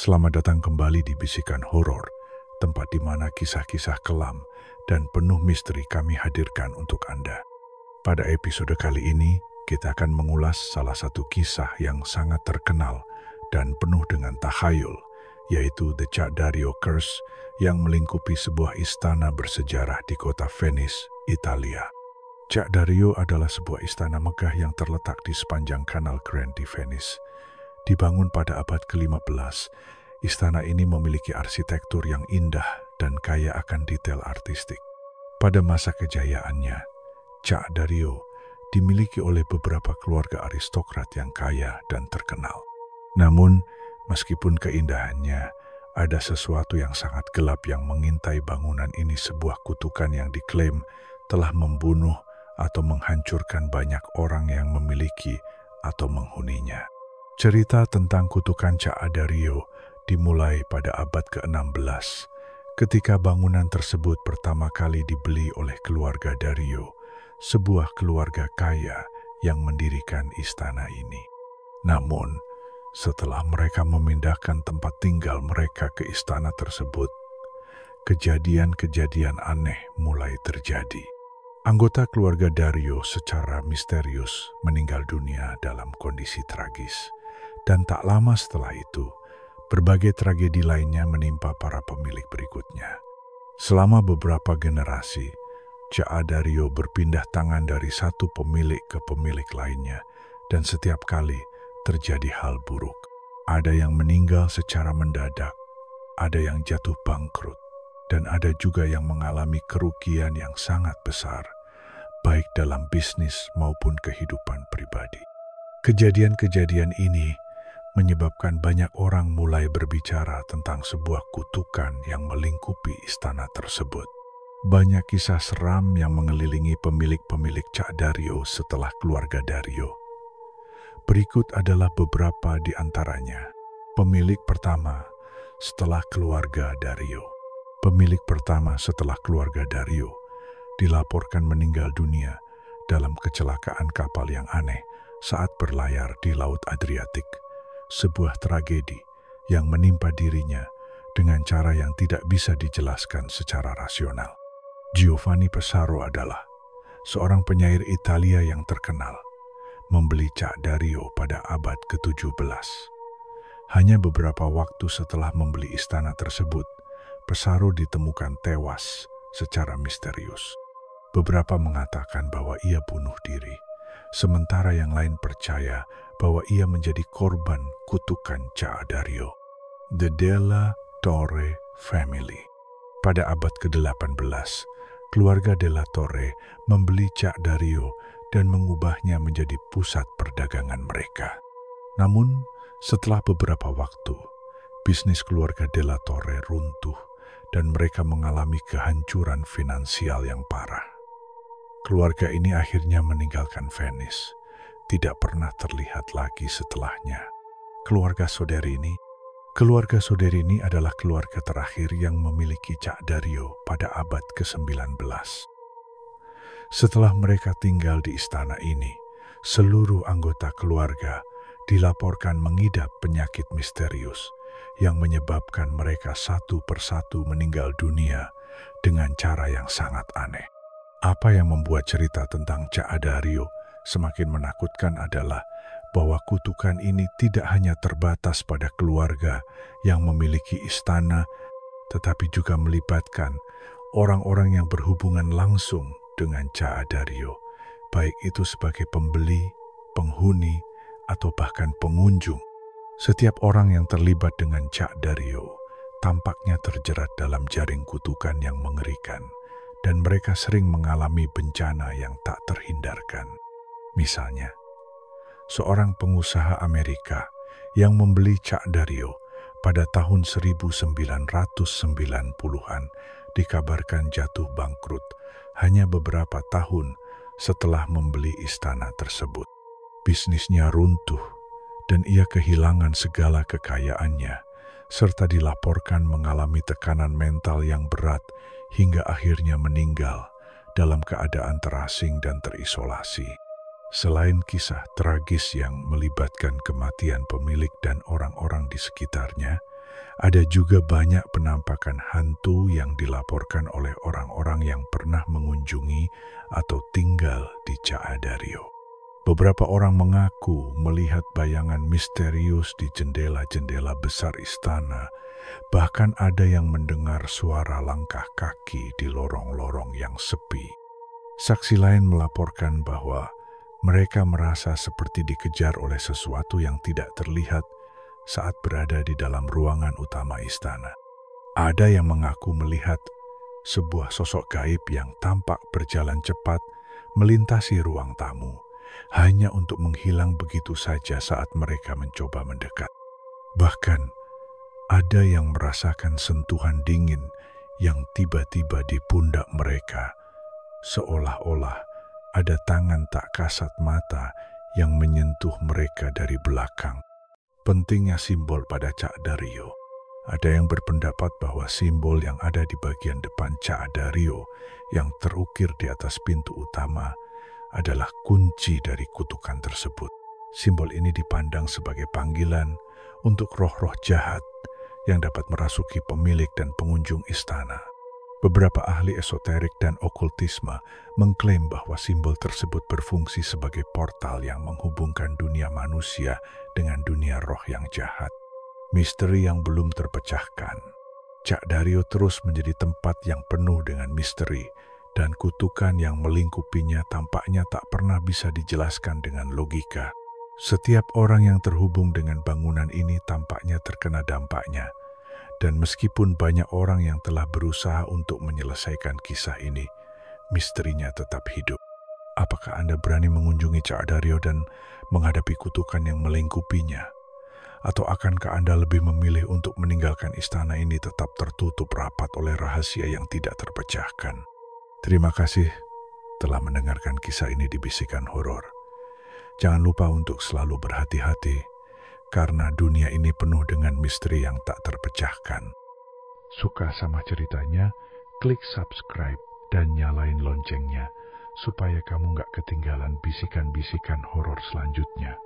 Selamat datang kembali di Bisikan Horor, tempat di mana kisah-kisah kelam dan penuh misteri kami hadirkan untuk Anda. Pada episode kali ini, kita akan mengulas salah satu kisah yang sangat terkenal dan penuh dengan takhayul, yaitu The Cak Dario Curse yang melingkupi sebuah istana bersejarah di kota Venice, Italia. Cak Dario adalah sebuah istana megah yang terletak di sepanjang Kanal Grand di Venice. Dibangun pada abad ke-15, istana ini memiliki arsitektur yang indah dan kaya akan detail artistik. Pada masa kejayaannya, Cak Dario dimiliki oleh beberapa keluarga aristokrat yang kaya dan terkenal. Namun, meskipun keindahannya, ada sesuatu yang sangat gelap yang mengintai bangunan ini, sebuah kutukan yang diklaim telah membunuh atau menghancurkan banyak orang yang memiliki atau menghuninya. Cerita tentang kutukan Cak Dario dimulai pada abad ke-16, ketika bangunan tersebut pertama kali dibeli oleh keluarga Dario, sebuah keluarga kaya yang mendirikan istana ini. Namun, setelah mereka memindahkan tempat tinggal mereka ke istana tersebut, kejadian-kejadian aneh mulai terjadi. Anggota keluarga Dario secara misterius meninggal dunia dalam kondisi tragis. Dan tak lama setelah itu, berbagai tragedi lainnya menimpa para pemilik berikutnya. Selama beberapa generasi, Cak Dario berpindah tangan dari satu pemilik ke pemilik lainnya, dan setiap kali terjadi hal buruk. Ada yang meninggal secara mendadak, ada yang jatuh bangkrut, dan ada juga yang mengalami kerugian yang sangat besar, baik dalam bisnis maupun kehidupan pribadi. Kejadian-kejadian ini menyebabkan banyak orang mulai berbicara tentang sebuah kutukan yang melingkupi istana tersebut. Banyak kisah seram yang mengelilingi pemilik-pemilik Cak Dario setelah keluarga Dario. Berikut adalah beberapa di antaranya. Pemilik pertama setelah keluarga Dario. Pemilik pertama setelah keluarga Dario dilaporkan meninggal dunia dalam kecelakaan kapal yang aneh saat berlayar di Laut Adriatik. Sebuah tragedi yang menimpa dirinya dengan cara yang tidak bisa dijelaskan secara rasional. Giovanni Pesaro adalah seorang penyair Italia yang terkenal, membeli Cak Dario pada abad ke-17. Hanya beberapa waktu setelah membeli istana tersebut, Pesaro ditemukan tewas secara misterius. Beberapa mengatakan bahwa ia bunuh diri, sementara yang lain percaya bahwa ia menjadi korban kutukan Cak Dario. The Della Torre Family. Pada abad ke-18, keluarga Della Torre membeli Cak Dario dan mengubahnya menjadi pusat perdagangan mereka. Namun, setelah beberapa waktu, bisnis keluarga Della Torre runtuh dan mereka mengalami kehancuran finansial yang parah. Keluarga ini akhirnya meninggalkan Venice, tidak pernah terlihat lagi setelahnya. Keluarga Soderini adalah keluarga terakhir yang memiliki Cak Dario pada abad ke-19. Setelah mereka tinggal di istana ini, seluruh anggota keluarga dilaporkan mengidap penyakit misterius yang menyebabkan mereka satu persatu meninggal dunia dengan cara yang sangat aneh. Apa yang membuat cerita tentang Cak Dario semakin menakutkan adalah bahwa kutukan ini tidak hanya terbatas pada keluarga yang memiliki istana, tetapi juga melibatkan orang-orang yang berhubungan langsung dengan Cak Dario, baik itu sebagai pembeli, penghuni, atau bahkan pengunjung. Setiap orang yang terlibat dengan Cak Dario tampaknya terjerat dalam jaring kutukan yang mengerikan, dan mereka sering mengalami bencana yang tak terhindarkan. Misalnya, seorang pengusaha Amerika yang membeli Cak Dario pada tahun 1990-an dikabarkan jatuh bangkrut hanya beberapa tahun setelah membeli istana tersebut. Bisnisnya runtuh dan ia kehilangan segala kekayaannya, serta dilaporkan mengalami tekanan mental yang berat hingga akhirnya meninggal dalam keadaan terasing dan terisolasi. Selain kisah tragis yang melibatkan kematian pemilik dan orang-orang di sekitarnya, Ada juga banyak penampakan hantu yang dilaporkan oleh orang-orang yang pernah mengunjungi atau tinggal di Caadario. Beberapa orang mengaku melihat bayangan misterius di jendela-jendela besar istana. Bahkan ada yang mendengar suara langkah kaki di lorong-lorong yang sepi. Saksi lain melaporkan bahwa mereka merasa seperti dikejar oleh sesuatu yang tidak terlihat saat berada di dalam ruangan utama istana. Ada yang mengaku melihat sebuah sosok gaib yang tampak berjalan cepat melintasi ruang tamu, hanya untuk menghilang begitu saja saat mereka mencoba mendekat. Bahkan, ada yang merasakan sentuhan dingin yang tiba-tiba di pundak mereka, seolah-olah ada tangan tak kasat mata yang menyentuh mereka dari belakang. Pentingnya simbol pada Caadario. Ada yang berpendapat bahwa simbol yang ada di bagian depan Caadario yang terukir di atas pintu utama adalah kunci dari kutukan tersebut. Simbol ini dipandang sebagai panggilan untuk roh-roh jahat yang dapat merasuki pemilik dan pengunjung istana. Beberapa ahli esoterik dan okultisme mengklaim bahwa simbol tersebut berfungsi sebagai portal yang menghubungkan dunia manusia dengan dunia roh yang jahat. Misteri yang belum terpecahkan. Caadario terus menjadi tempat yang penuh dengan misteri, dan kutukan yang melingkupinya tampaknya tak pernah bisa dijelaskan dengan logika. Setiap orang yang terhubung dengan bangunan ini tampaknya terkena dampaknya. Dan meskipun banyak orang yang telah berusaha untuk menyelesaikan kisah ini, misterinya tetap hidup. Apakah Anda berani mengunjungi Caadario dan menghadapi kutukan yang melingkupinya? Atau akankah Anda lebih memilih untuk meninggalkan istana ini tetap tertutup rapat oleh rahasia yang tidak terpecahkan? Terima kasih telah mendengarkan kisah ini di Bisikan Horor. Jangan lupa untuk selalu berhati-hati, karena dunia ini penuh dengan misteri yang tak terpecahkan. Suka sama ceritanya? Klik subscribe dan nyalain loncengnya, supaya kamu gak ketinggalan bisikan-bisikan horor selanjutnya.